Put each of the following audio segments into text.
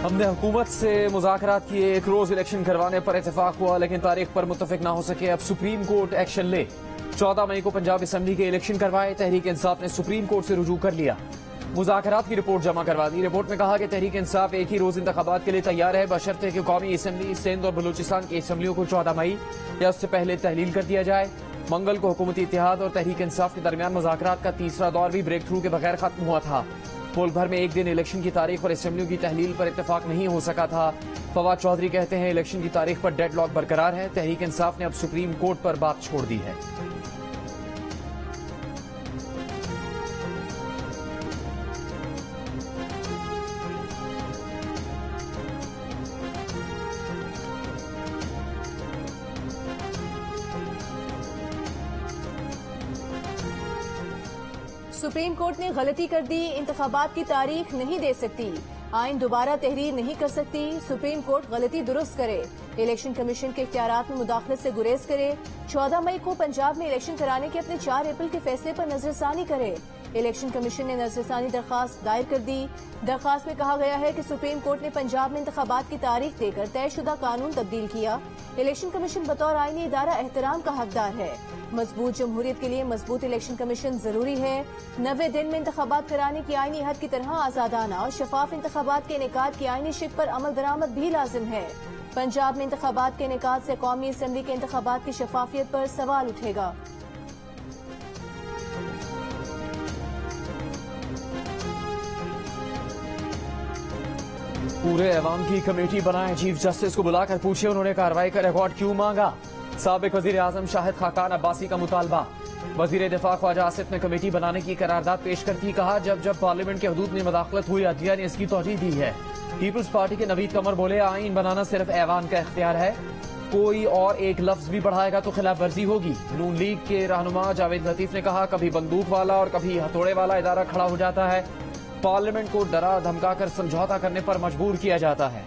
हमने हुकूमत से मुज़ाकरात किए, एक रोज इलेक्शन करवाने पर इतफाक हुआ, लेकिन तारीख पर मुत्तफिक न हो सके। अब सुप्रीम कोर्ट एक्शन ले। 14 मई को पंजाब असम्बली के इलेक्शन करवाए। तहरीक इंसाफ ने सुप्रीम कोर्ट से रुजू कर लिया, मुज़ाकरात की रिपोर्ट जमा करवा दी। रिपोर्ट में कहा कि तहरीक इंसाफ एक ही रोज इंतखाबात के लिए तैयार है, बशर्ते कि कौमी असम्बली सिंध और बलूचिस्तान की असम्बलियों को 14 मई या उससे पहले तहलील कर दिया जाए। मंगल को हुकूमती इत्तेहाद और तहरीक इंसाफ के दरमियान मुज़ाकरात का तीसरा दौर भी ब्रेक थ्रू के बगैर खत्म हुआ था। मुल्क भर में एक दिन इलेक्शन की तारीख और असम्बलियों की तहलील पर इत्तेफाक नहीं हो सका था। फवाद चौधरी कहते हैं इलेक्शन की तारीख पर डेडलॉक बरकरार है। तहरीक इंसाफ ने अब सुप्रीम कोर्ट पर बात छोड़ दी है। सुप्रीम कोर्ट ने गलती कर दी, इंतखाबात की तारीख नहीं दे सकती, आइन दोबारा तहरीर नहीं कर सकती। सुप्रीम कोर्ट गलती दुरुस्त करे, इलेक्शन कमीशन के इख्तियारात में मुदाखलत से गुरेज करे। 14 मई को पंजाब में इलेक्शन कराने के अपने 4 अप्रैल के फैसले पर नजरसानी करे। इलेक्शन कमीशन ने नजरसानी दरखास्त दायर कर दी। दरखास्त में कहा गया है कि सुप्रीम कोर्ट ने पंजाब में इंतखाबात की तारीख देकर तयशुदा कानून तब्दील किया। इलेक्शन कमीशन बतौर आईनी इदारा एहतराम का हकदार है। मजबूत जमहूरियत के लिए मजबूत इलेक्शन कमीशन जरूरी है। 90 दिन में इंतखाबात कराने की आईनी हद की तरह आजादाना और शफाफ इंतखाबात के इनेकाद की आईनी शिक पर अमल दरामद भी लाजिम है। पंजाब में इंतखाबात के इनेकाद से कौमी असम्बली के इंतखाबात की शफाफियत पर सवाल उठेगा। पूरे ऐवान की कमेटी बनाए, चीफ जस्टिस को बुलाकर पूछे उन्होंने कार्रवाई का रिकॉर्ड क्यों मांगा। साबिक वजीर आजम शाहिद खाकान अब्बासी का मुतालबा। वजीर दिफा ख्वाजा आसिफ ने कमेटी बनाने की करारदाद पेश करती कहा जब जब पार्लियामेंट के हदूद में मुदाखलत हुई अदलिया ने इसकी तौजीह दी है। पीपल्स पार्टी के नवीद कमर बोले आइन बनाना सिर्फ ऐवान का इख्तियार है, कोई और एक लफ्ज भी बढ़ाएगा तो खिलाफ वर्जी होगी। नून लीग के रहनुमा जावेद लतीफ ने कहा कभी बंदूक वाला और कभी हथौड़े वाला इदारा खड़ा हो जाता है, पार्लियामेंट को डरा धमकाकर समझौता करने पर मजबूर किया जाता है।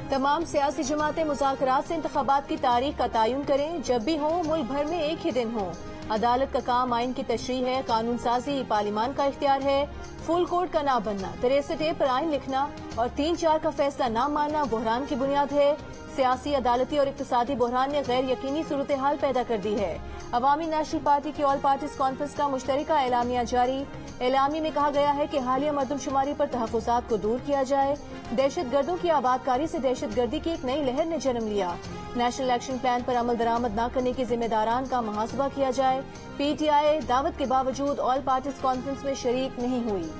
तमाम सियासी जमातें मुज़ाकरात से इंतखाबात की तारीख का तयन करें, जब भी हो मुल्क भर में एक ही दिन हो। अदालत का काम आइन की तशरीह है, कानून साजी पार्लियामान का इख्तियार है। फुल कोर्ट का ना बनना, 63A पर आइन लिखना और 3-4 का फैसला ना मानना बुहरान की बुनियाद है। सियासी, अदालती और इक्तिसादी बुहरान ने गैर यकीनी सूरत हाल पैदा कर दी है। अवामी नेशनल पार्टी की ऑल पार्टीज कॉन्फ्रेंस का मुश्तरका एलामिया जारी। एलामी में कहा गया है कि हालिया मरदमशुमारी पर तहफ़्फ़ुज़ात को दूर किया जाए। दहशत गर्दों की आबादकारी से दहशत गर्दी की एक नई लहर ने जन्म लिया। नेशनल एक्शन प्लान पर अमल दरामद न करने की जिम्मेदारान का मुहासबा किया जाए। PTI दावत के बावजूद ऑल पार्टीज कॉन्फ्रेंस में शरीक नहीं हुई।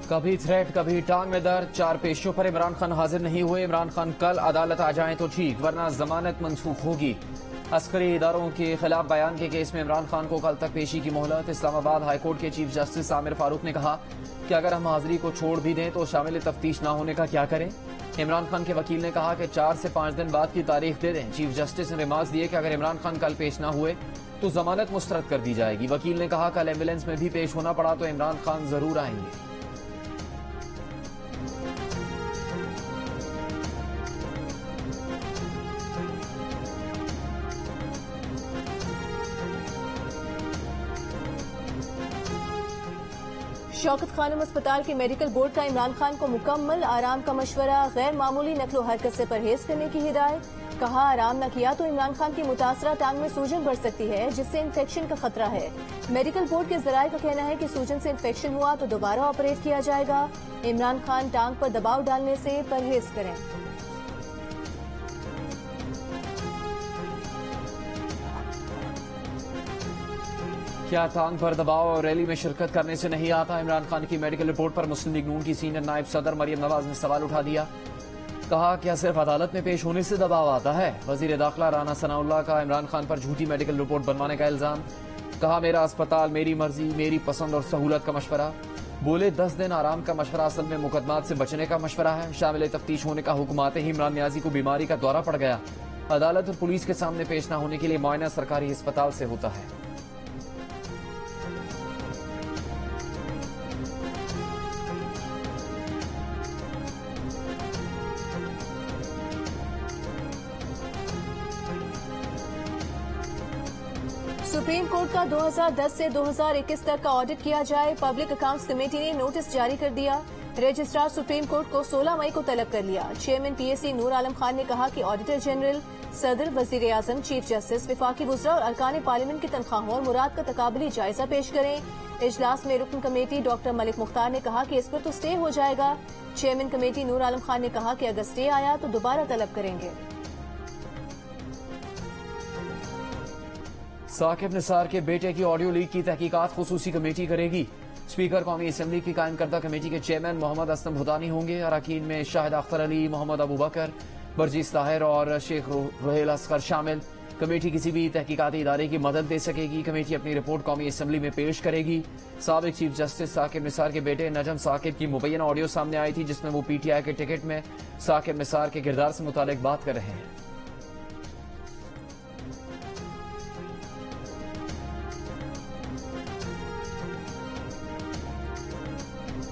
कभी थ्रेट कभी टांग में दर्द, 4 पेशियों पर इमरान खान हाजिर नहीं हुए। इमरान खान कल अदालत आ जाएं तो ठीक, वरना जमानत मंसूख होगी। अस्करी इदारों के खिलाफ बयान के केस में इमरान खान को कल तक पेशी की मोहलत। इस्लामाबाद हाईकोर्ट के चीफ जस्टिस आमिर फारूक ने कहा कि अगर हम हाजिरी को छोड़ भी दें तो शामिल तफ्तीश न होने का क्या करें। इमरान खान के वकील ने कहा कि 4 से 5 दिन बाद की तारीख दे दें। चीफ जस्टिस ने रिमार्क्स दिए कि अगर इमरान खान कल पेश न हुए तो जमानत मुस्तरद कर दी जाएगी। वकील ने कहा कल एम्बुलेंस में भी पेश होना पड़ा तो इमरान खान जरूर आएंगे। शौकत खानम अस्पताल के मेडिकल बोर्ड का इमरान खान को मुकम्मल आराम का मशवरा, गैर मामूली नकलो हरकत से परहेज करने की हिदायत। कहा आराम न किया तो इमरान खान की मुतासरा टांग में सूजन बढ़ सकती है, जिससे इन्फेक्शन का खतरा है। मेडिकल बोर्ड के जराये का कहना है कि सूजन से इन्फेक्शन हुआ तो दोबारा ऑपरेट किया जाएगा। इमरान खान टांग पर दबाव डालने से परहेज करें। क्या टांग पर दबाव और रैली में शिरकत करने से नहीं आता। इमरान खान की मेडिकल रिपोर्ट पर मुस्लिम लीग नून की सीनियर नायब सदर मरियम नवाज ने सवाल उठा दिया। कहा क्या सिर्फ अदालत में पेश होने से दबाव आता है। वजीर दाखिला राना सनाउल्लाह का इमरान खान पर झूठी मेडिकल रिपोर्ट बनवाने का इल्जाम। कहा मेरा अस्पताल, मेरी मर्जी, मेरी पसंद और सहूलत का मशवरा। बोले 10 दिन आराम का मशवरा असल में मुकदमात से बचने का मशवरा है। शामिल तफ्तीश होने का हुक्म आते ही इमरान न्याजी को बीमारी का दौरा पड़ गया। अदालत और पुलिस के सामने पेश न होने के लिए मुआयना सरकारी अस्पताल से होता है। सुप्रीम कोर्ट का 2010 से 2021 तक का ऑडिट किया जाए। पब्लिक अकाउंट्स कमेटी ने नोटिस जारी कर दिया। रजिस्ट्रार सुप्रीम कोर्ट को 16 मई को तलब कर लिया। चेयरमैन पीएसी नूर आलम खान ने कहा कि ऑडिटर जनरल, सदर, वजीर आजम, चीफ जस्टिस, विफाकी वुज़रा और अरकान पार्लियामेंट की तनख्वाहों और मुराद का तकाबली जायजा पेश करें। इजलास में रुकन कमेटी डॉक्टर मलिक मुख्तार ने कहा कि इस पर तो स्टे हो जाएगा। चेयरमैन कमेटी नूर आलम खान ने कहा कि अगर स्टे आया तो दोबारा तलब करेंगे। साकिब निसार के बेटे की ऑडियो लीक की तहकीकात खुसूसी कमेटी करेगी। स्पीकर कौमी असम्बली की कायम करदा कमेटी के चेयरमैन मोहम्मद असलम भूतानी होंगे। अरकान में शाहिद अख्तर अली, मोहम्मद अबू बकर, बरजीस ताहिर और शेख रोहेल असगर शामिल। कमेटी किसी भी तहकीकाती इदारे की मदद दे सकेगी। कमेटी अपनी रिपोर्ट कौमी असम्बली में पेश करेगी। साबिक चीफ जस्टिस साकिब निसार के बेटे नजम साकिब की मुबैना ऑडियो सामने आई थी, जिसमें वो पीटीआई के टिकट में साकिब निसार के किरदार से मुतालिक बात कर रहे हैं।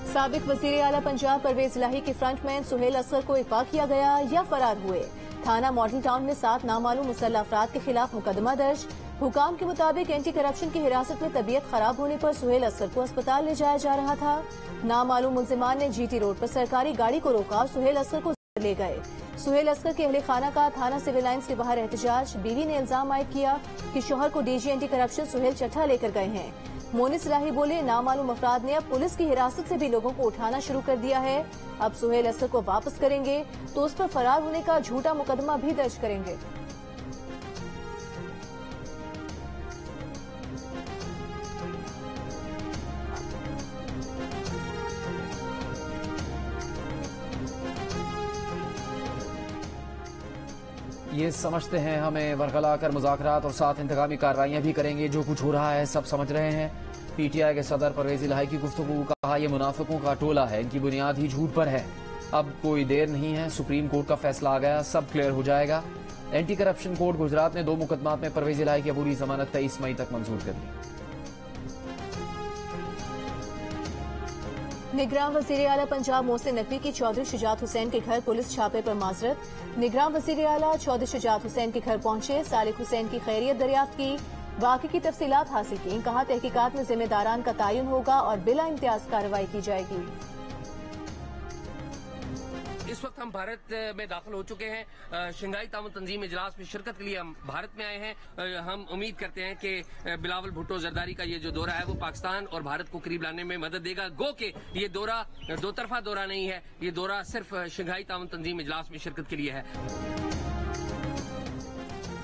साबिक वजीर आला पंजाब परवेज इलाही के फ्रंटमैन सुहेल असगर को अगवा किया गया या फरार हुए। थाना मॉडल टाउन में 7 नामालूम मुसल्लह अफराद के खिलाफ मुकदमा दर्ज। हुकाम के मुताबिक एंटी करप्शन की हिरासत में तबीयत खराब होने पर सुहेल असगर को अस्पताल ले जाया जा रहा था। नामालूम मुल्जिमान ने जीटी रोड पर सरकारी गाड़ी को रोका और सुहेल असगर को ले गए। सुहेल असगर के अहले खाना का थाना सिविल लाइन्स के बाहर एहतजाज। बीवी ने इल्जाम आयद किया कि शोहर को DG anti corruption Suhail Chattha लेकर गए हैं। मोनिस इलाही बोले, नामालूम अफराद ने अब पुलिस की हिरासत से भी लोगों को उठाना शुरू कर दिया है। अब सुहेल असगर को वापस करेंगे तो उस पर फरार होने का झूठा मुकदमा भी दर्ज करेंगे। ये समझते हैं हमें वरगला कर मुज़ाकरात और साथ इंतकामी कार्रवाइयां भी करेंगे। जो कुछ हो रहा है सब समझ रहे हैं। पीटीआई के सदर परवेज इलाही की गुफ्तगू। कहा यह मुनाफिकों का टोला है, इनकी बुनियाद ही झूठ पर है। अब कोई देर नहीं है, सुप्रीम कोर्ट का फैसला आ गया, सब क्लियर हो जाएगा। एंटी करप्शन कोर्ट गुजरात ने 2 मुकदमात में परवेज इलाही की अबूरी जमानत 23 मई तक मंजूर कर ली। निगरान वजीर आला पंजाब मोहसिन नकवी की चौधरी शुजात हुसैन के घर पुलिस छापे पर माजरत। निगरान वजीर आला चौधरी शुजात हुसैन के घर पहुंचे, सालिक हुसैन की खैरियत दरियाफ्त की, वाक़े की तफसीलात हासिल की। कहा तहकीकात में जिम्मेदारान का तयन होगा और बिला इम्तियाज कार्रवाई की जाएगी। इस वक्त हम भारत में दाखिल हो चुके हैं। शंघाई ताउन तंजीम इजलास में शिरकत के लिए हम भारत में आए हैं। हम उम्मीद करते हैं कि बिलावल भुट्टो जरदारी का ये जो दौरा है वो पाकिस्तान और भारत को करीब लाने में मदद देगा। गो के ये दौरा 2 तरफा दौरा नहीं है, ये दौरा सिर्फ शंघाई ताउन तंजीम इजलास में शिरकत के लिए है।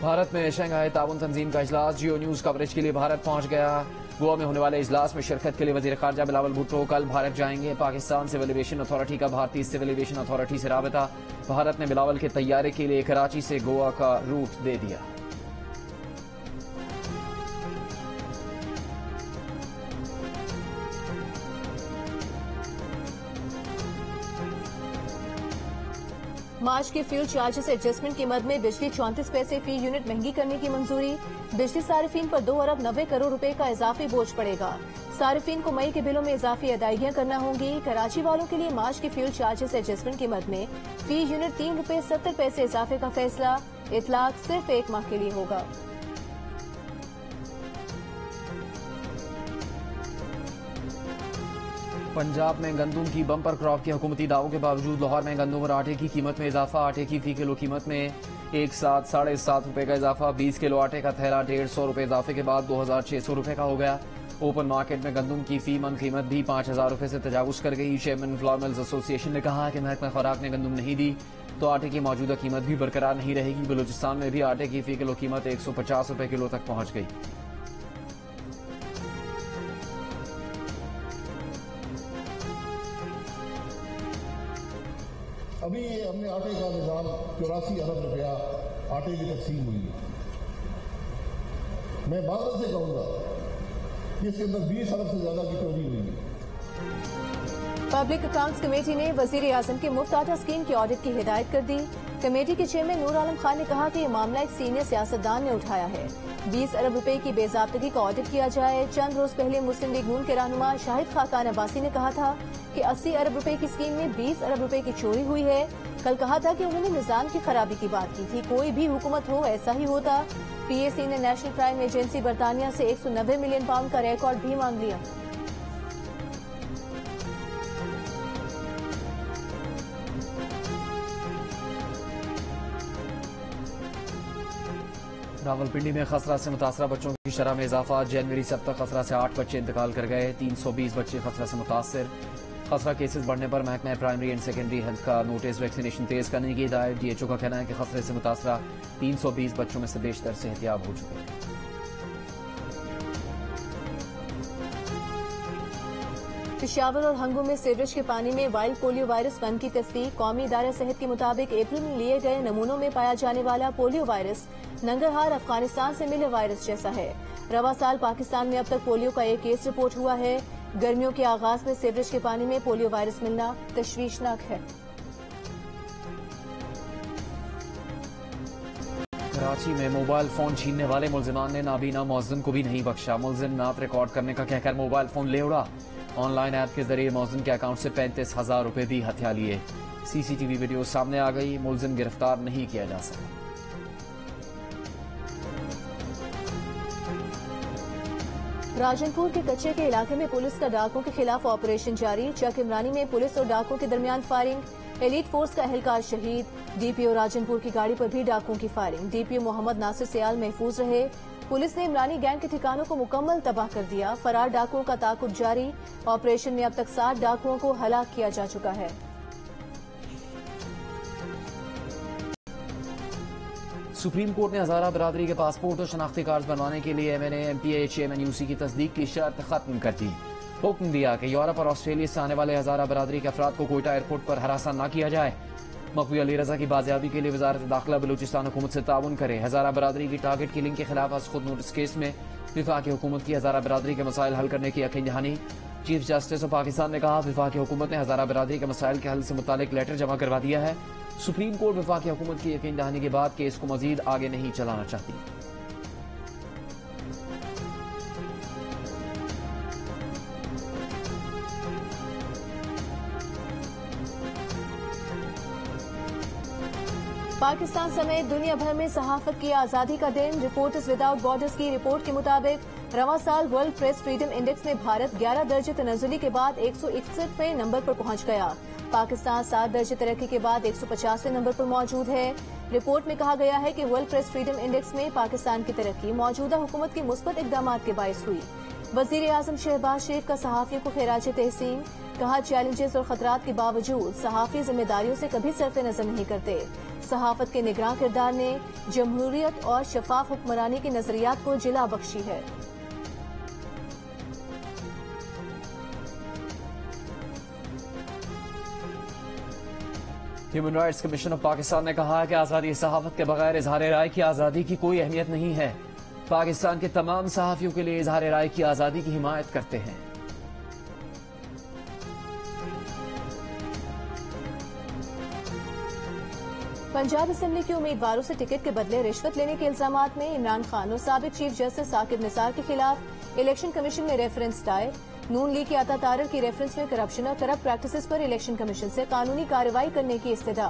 भारत में शंघाई ताउन तंजीम का इजलास। जियो न्यूज कवरेज के लिए भारत पहुंच गया। गोवा में होने वाले इजलास में शिरकत के लिए वजीर खारजा बिलावल भुट्टो कल भारत जाएंगे। पाकिस्तान सिविल एविएशन अथॉरिटी का भारतीय सिविल एविएशन अथॉरिटी से राबता। भारत ने बिलावल के तैयारे के लिए कराची से गोवा का रूट दे दिया। मार्च के फ्यूल चार्जेस एडजस्टमेंट की मद में बिजली 34 पैसे फी यूनिट महंगी करने की मंजूरी। बिजली सारिफीन पर 2 अरब 90 करोड़ रुपए का इजाफी बोझ पड़ेगा। सारिफीन को मई के बिलों में इजाफी अदायगियां करना होंगी। कराची वालों के लिए मार्च के फ्यूल चार्जेस एडजस्टमेंट की मद में फी यूनिट 3 रुपए 70 पैसे इजाफे का फैसला। इतलाक सिर्फ 1 माह के लिए होगा। पंजाब में गंदुम की बम्पर क्रॉप के हुकूमती दावों के बावजूद लाहौर में गंदुम और आटे की कीमत में इजाफा। आटे की फी किलो कीमत में एक साथ 7.5 रुपए का इजाफा। 20 किलो आटे का थैला 150 रुपए इजाफे के बाद 2600 रुपए का हो गया। ओपन मार्केट में गंदुम की फी मन कीमत भी 5000 रुपए से तजावुज कर गई। चेयरमैन फ्लोर मिल्स एसोसिएशन ने कहा कि महकमा खुराक ने गंदुम नहीं दी तो आटे की मौजूदा कीमत भी बरकरार नहीं रहेगी। बलूचिस्तान में भी आटे की फी किलो कीमत 150 रुपए किलो तक पहुंच गई। अभी हमने आटे का निजाम 84 अरब रुपया आटे की तकसीम हुई है। मैं बात से कहूंगा कि इसके अंदर 20 अरब से ज्यादा की चोरी हुई है। पब्लिक अकाउंट्स कमेटी ने वजीर आजम की मुफ्त आटा स्कीम की ऑडिट की हिदायत कर दी। कमेटी के चेयरमैन नूर आलम खान ने कहा कि ये मामला एक सीनियर सियासतदान ने उठाया है। 20 अरब रुपए की बेजाब्तगी का ऑडिट किया जाए। चंद रोज पहले मुस्लिम लीग नून के रहनुमा शाहिद खाकान अब्बासी ने कहा था कि 80 अरब रुपए की स्कीम में 20 अरब रुपए की चोरी हुई है। कल कहा था कि उन्होंने निजाम की खराबी की बात की थी। कोई भी हुकूमत हो ऐसा ही होता। PAC ने नेशनल क्राइम एजेंसी बरतानिया से 190 मिलियन पाउंड का रिकॉर्ड भी मांग लिया। रावलपिंडी में खसरा से मुतासरा बच्चों की शरह में इजाफा। जनवरी से अब तक खसरा से 8 बच्चे इंतकाल कर गए। 320 बच्चे खसरा से मुतासर। खसरा केसेस बढ़ने पर महकमा प्राइमरी एंड सेकेंडरी हेल्थ का नोटिस। वैक्सीनेशन तेज करने की हिदायत। DHO का कहना है कि खसरे से मुतासरा 320 बच्चों में से बेशतर सेहतियाब हो चुके हैं। पेशावर और हंगू में सीवरेज के पानी में वाइल्ड पोलियो वायरस 1 की तस्दीक। कौमी इदारा सेहत के मुताबिक अप्रैल में लिए गए नमूनों में पाया जाने वाला पोलियो वायरस नंगरहार अफगानिस्तान से मिले वायरस जैसा है। रवा साल पाकिस्तान में अब तक पोलियो का एक केस रिपोर्ट हुआ है। गर्मियों के आगाज में सीवरेज के पानी में पोलियो वायरस मिलना तशवीशनाक है। कराची में मोबाइल फोन छीनने वाले मुलजिमान ने नाबीना मौज़िन को भी नहीं बख्शा। मुलजिम नात रिकॉर्ड करने का कहकर मोबाइल फोन ले उड़ा। ऑनलाइन ऐप के जरिए मौज़िन के अकाउंट से 35,000 रुपए भी हथिया लिए। CCTV वीडियो सामने आ गई। मुलजिम गिरफ्तार नहीं किया जा सका। राजनपुर के कच्चे के इलाके में पुलिस का डाकुओं के खिलाफ ऑपरेशन जारी। चक इमरानी में पुलिस और डाकुओं के दरमियान फायरिंग। एलीट फोर्स का एहलकार शहीद। DPO राजनपुर की गाड़ी पर भी डाकुओं की फायरिंग। DPO मोहम्मद नासिर सियाल महफूज रहे। पुलिस ने इमरानी गैंग के ठिकानों को मुकम्मल तबाह कर दिया। फरार डाकुओं का ताकुब जारी। ऑपरेशन में अब तक 7 डाकुओं को हलाक किया जा चुका है। सुप्रीम कोर्ट ने हजारा बरादरी के पासपोर्ट और शनाख्ती कार्ड बनवाने के लिए MNA MPA चेयरमैन UC की तस्दीक की शर्त खत्म कर दी। हुक्म दिया कि यूरोप और ऑस्ट्रेलिया से आने वाले हजारा बरादरी के अफराद को कोयटा एयरपोर्ट पर हरासा न किया जाए। मकबूल अली रजा की बाजियाबी के लिए वजारत दाखिला बलूचिस्तान हुकूमत से ताउन करे। हजारा बरादरी की टारगेट किलिंग के खिलाफ आज खुद नोटिस केस में विफाकी हुकूमत की हजारा बरादरी के मसाइल हल करने की यकीन दहानी। चीफ जस्टिस ऑफ पाकिस्तान ने कहा विफाकी हुकूमत ने हजारा बरादरी के मसाइल के हल से मुतालिक लेटर जमा करवा दिया है। सुप्रीम कोर्ट विफाकी हुकूमत की यकीन दहानी के बाद केस को मजीद आगे नहीं चलाना चाहती। पाकिस्तान समेत दुनिया भर में सहाफत की आजादी का दिन। रिपोर्टर्स विदाउट बॉर्डर्स की रिपोर्ट के मुताबिक रवा साल वर्ल्ड प्रेस फ्रीडम इंडेक्स में भारत 11 दर्जे तनज़्ज़ुली के बाद 161वें नंबर पर पहुंच गया। पाकिस्तान 7 दर्जे तरक्की के बाद 150वें नंबर पर मौजूद है। रिपोर्ट में कहा गया है कि वर्ल्ड प्रेस फ्रीडम इंडेक्स में पाकिस्तान की तरक्की मौजूदा हुकूमत के मुस्बत इकदाम के बायस हुई। वजीर आजम शहबाज शरीफ का सहाफियों को खिराज तहसीन। कहा चैलेंजेस और खतरात के बावजूद सहाफी जिम्मेदारियों से कभी सरफे नजर नहीं करते। सहाफत के निगरान किरदार ने जमहूरियत और शफाफ हुक्मरानी के नजरियात को जिला बख्शी है। Human rights commission of Pakistan ने कहा है कि आजादी सहाफत के बगैर इजहार राय की आजादी की कोई अहमियत नहीं है। पाकिस्तान के तमाम सहाफियों के लिए इजहार राय की आजादी की हिमायत करते हैं। पंजाब असेंबली के उम्मीदवारों से टिकट के बदले रिश्वत लेने के इल्जामात में इमरान खान और साबिक चीफ जस्टिस साकिब निसार के खिलाफ इलेक्शन कमीशन में रेफरेंस दायर। नून लीग के अता तारर की रेफरेंस में करप्शन और करप्ट प्रैक्टिसेस पर इलेक्शन कमीशन से कानूनी कार्रवाई करने की इस्तदा।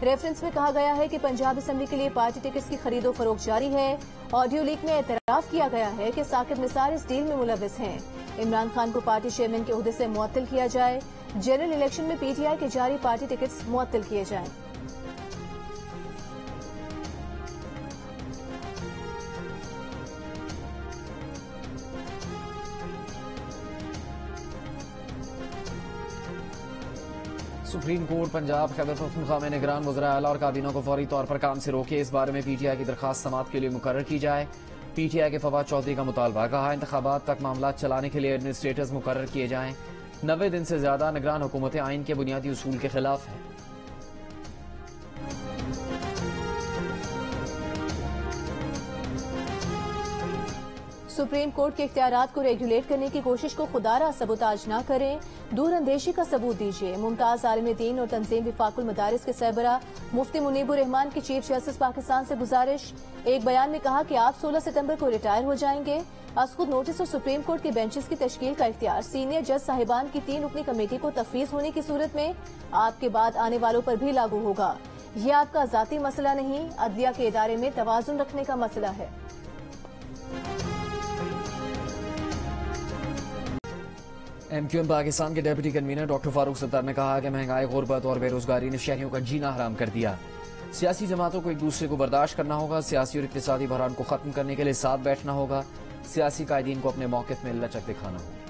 रेफरेंस में कहा गया है कि पंजाब असेंबली के लिए पार्टी टिकट्स की खरीदो फरोख्त जारी है। ऑडियो लीक में एतराफ किया गया है कि साकिब निसार इस डील में मुलविस हैं। इमरान खान को पार्टी चेयरमैन के ओहदे से मुअत्तल किया जाए। जनरल इलेक्शन में PTI के जारी पार्टी टिकट्स मुअत्तल किए जाएं। सुप्रीम कोर्ट पंजाब खैबर पख्तूनख्वा में निगरान वज़रा आला और काबीना को फौरी तौर पर काम से रोके। इस बारे में PTI की दरखास्त समाअत के लिए मुकर्रर की जाए। PTI के फवाद चौधरी का मुतालबा। कहा इंतखाबात तक मामला चलाने के लिए एडमिनिस्ट्रेटर्स मुकर्रर किए जाएं। 90 दिन से ज्यादा निगरान हुकूमतें आइन के बुनियादी उसूल के खिलाफ है। सुप्रीम कोर्ट के इख्तियारात को रेगुलेट करने की कोशिश को खुदारा सबूताज न करें, दूर अंदेशी का सबूत दीजिए। मुमताज आलिम दीन और तंजीम विफाकुल मदारिस के सरबरा मुफ्ती मुनीबुर रहमान की चीफ जस्टिस पाकिस्तान से गुजारिश। एक बयान में कहा कि आप 16 सितंबर को रिटायर हो जाएंगे। असखुद नोटिस और सुप्रीम कोर्ट के बेंचेस की तश्कील का इख्तियार सीनियर जज साहिबान की 3 रुकनी कमेटी को तफवीज होने की सूरत में आपके बाद आने वालों पर भी लागू होगा। ये आपका जाती मसला नहीं, अदलिया के इदारे में तवाजुन रखने का मसला है। MQM पाकिस्तान के deputy convener doctor Farooq Sattar ने कहा कि महंगाई, गुर्बत और बेरोजगारी ने शहरियों का जीना हराम कर दिया। सियासी जमातों को एक दूसरे को बर्दाश्त करना होगा, सियासी और इक्तिसादी बहरान को खत्म करने के लिए साथ बैठना होगा, सियासी कायदीन को अपने मौक़िफ़ में लचक दिखाना होगा।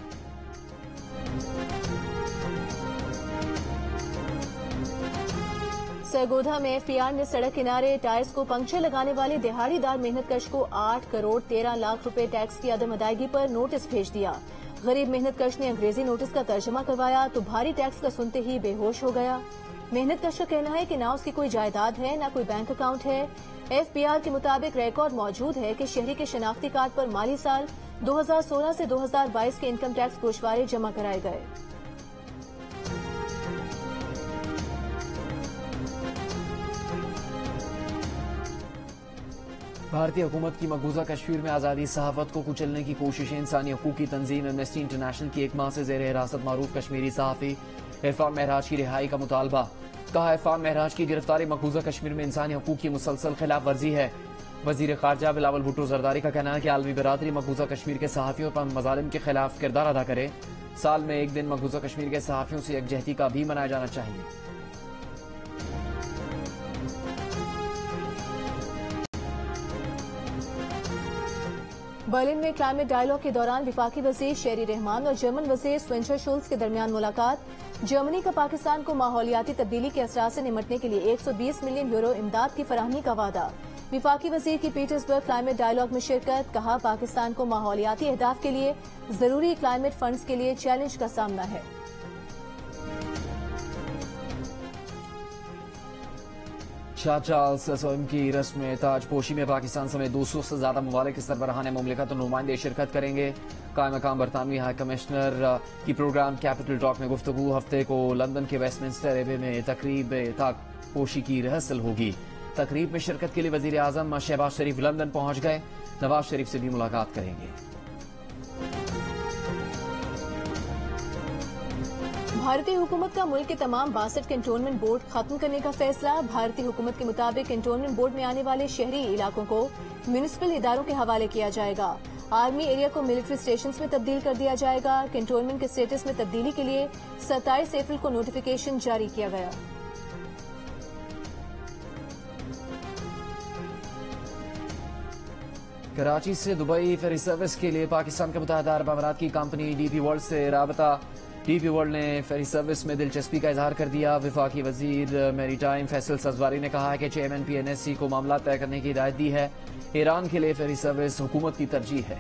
सरगोधा में FPR ने सड़क किनारे टायर्स को पंक्चर लगाने वाले दिहाड़ीदार मेहनतकश को 8 करोड़ 13 लाख रुपए टैक्स की अदम अदायगी पर नोटिस भेज दिया। गरीब मेहनतकश ने अंग्रेजी नोटिस का तर्जमा करवाया तो भारी टैक्स का सुनते ही बेहोश हो गया। मेहनतकश का कहना है कि ना उसकी कोई जायदाद है ना कोई बैंक अकाउंट है। FPR के मुताबिक रिकॉर्ड मौजूद है कि शहरी के शनाख्ती कार्ड पर माली साल 2016 से 2022 के इनकम टैक्स गोशवारे जमा कराए गए। भारतीय हुकूमत की मकबूजा कश्मीर में आज़ादी सहाफत को कुचलने की कोशिशें। इंसानी हकूक की तंजीम एमनेस्टी इंटरनेशनल की 1 माह से जेर हिरासत मारूफ कश्मीरी सहाफ़ी इरफान महराज की रिहाई का मुतालबा। कहा, इरफान महराज की गिरफ्तारी मकबूजा कश्मीर में इंसानी हकूक की मुसलसल खिलाफ वर्जी है। वजीर खारजा बिलावल भुट्टो जरदारी का कहना है कि आलमी बरादरी मकबूजा कश्मीर के सहाफ़ियों पर मजालिम के खिलाफ किरदार अदा करे। साल में एक दिन मकबूजा कश्मीर के सहाफ़ियों से यकजहती का भी मनाया जाना चाहिए। बर्लिन में क्लाइमेट डायलॉग के दौरान विफाकी वजीर शेरी रहमान और जर्मन वजीर स्वेंसर शुल्स के दरमियान मुलाकात। जर्मनी का पाकिस्तान को माहौलियाती तब्दीली के असरात से निमटने के लिए 120 मिलियन यूरो इमदाद की फराहमी का वादा। विफाकी वजीर की पीटर्सबर्ग क्लाइमेट डायलॉग में शिरकत। कहा, पाकिस्तान को माहौलियाती अहदाफ के लिए जरूरी क्लाइमेट फंड्स के लिए चैलेंज का सामना है। शाह चार्ल्स SOM की रस्म ताजपोशी में पाकिस्तान समेत 200 से ज्यादा ममालिक के सरबराहान मुमलिकत और नुमाइंदे शिरकत करेंगे। कायम मकाम बरतानवी हाई कमिश्नर की प्रोग्राम कैपिटल टॉक में गुफ्तगू। हफ्ते को लंदन के वेस्टमिंस्टर एबे में तकरीब ताजपोशी की रिहर्सल होगी। तकरीब में शिरकत के लिए वजीर आजम शहबाज शरीफ लंदन पहुंच गए। नवाज शरीफ से भी मुलाकात करेंगे। भारतीय हुकूमत का मुल्क के तमाम 62 कैंटोनमेंट बोर्ड खत्म करने का फैसला। भारतीय हुकूमत के मुताबिक कैंटोनमेंट बोर्ड में आने वाले शहरी इलाकों को म्यूनिसिपल इदारों के हवाले किया जाएगा। आर्मी एरिया को मिलिट्री स्टेशन में तब्दील कर दिया जाएगा। कैंटोनमेंट के स्टेटस में तब्दीली के लिए 27 अप्रैल को नोटिफिकेशन जारी किया गया। कराची से दुबई फेरी सर्विस के लिए पाकिस्तान के मुत्तहिदा अरब अमीरात की कंपनी DP वर्ल्ड से राबता। DP वर्ल्ड ने फेरी सर्विस में दिलचस्पी का इजहार कर दिया। विफाकी वजीर मैरीटाइम फैसल सजवारी ने कहा है कि चेयरमैन PNSC को मामला तय करने की हिदायत दी है। ईरान के लिए फेरी सर्विस हुकूमत की तरजीह है।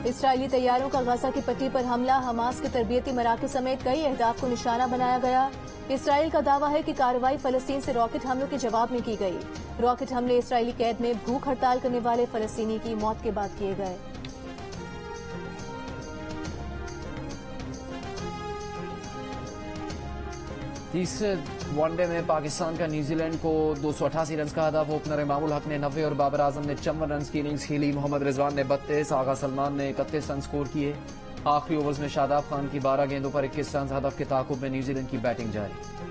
इसराइली तैयारों का गजा की पट्टी पर हमला। हमास के तरबियती मराकज़ समेत कई अहदाफ को निशाना बनाया गया। इसराइल का दावा है कि कार्रवाई फलस्तीन से रॉकेट हमलों के जवाब में की गई। रॉकेट हमले इसराइली कैद में भूख हड़ताल करने वाले फलस्तीनी की मौत के बाद किए गए। तीसरे वनडे में पाकिस्तान का न्यूजीलैंड को 288 रन का हदफ। ओपनर इमामुल हक ने 90 और बाबर आजम ने 54 रन की इनिंग्स खेली। मोहम्मद रिजवान ने 32, आगा सलमान ने 31 रन स्कोर किए। आखिरी ओवर्स में शादाब खान की 12 गेंदों पर 21 रन हदफ के ताकुब में न्यूजीलैंड की बैटिंग जारी।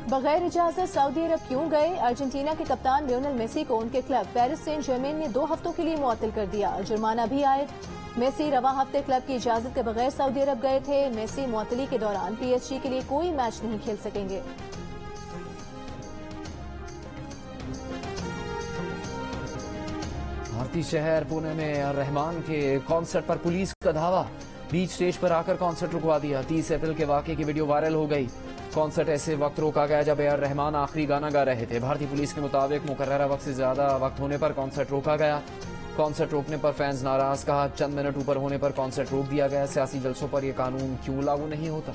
बगैर इजाजत सऊदी अरब क्यों गए? अर्जेंटीना के कप्तान लियोनेल मेसी को उनके क्लब पेरिस सेंट जर्मेन ने 2 हफ्तों के लिए मुअत्तल कर दिया। जुर्माना भी आयद। मेसी रवा हफ्ते क्लब की इजाजत के बगैर सऊदी अरब गए थे। मेसी मुअत्तली के दौरान PSG के लिए कोई मैच नहीं खेल सकेंगे। भारतीय शहर पुणे में रहमान के कॉन्सर्ट पर पुलिस का धावा। बीच स्टेज पर आकर कॉन्सर्ट रुकवा दिया। 30 अप्रैल के वाकये की वीडियो वायरल हो गई। कॉन्सर्ट ऐसे वक्त रोका गया जब AR रहमान आखिरी गाना गा रहे थे। भारतीय पुलिस के मुताबिक मुकर्ररा वक्त से ज्यादा वक्त होने पर कॉन्सर्ट रोका गया। कॉन्सर्ट रोकने पर फैंस नाराज, कहा चंद मिनट ऊपर होने पर कॉन्सर्ट रोक दिया गया, सियासी जलसों पर यह कानून क्यों लागू नहीं होता।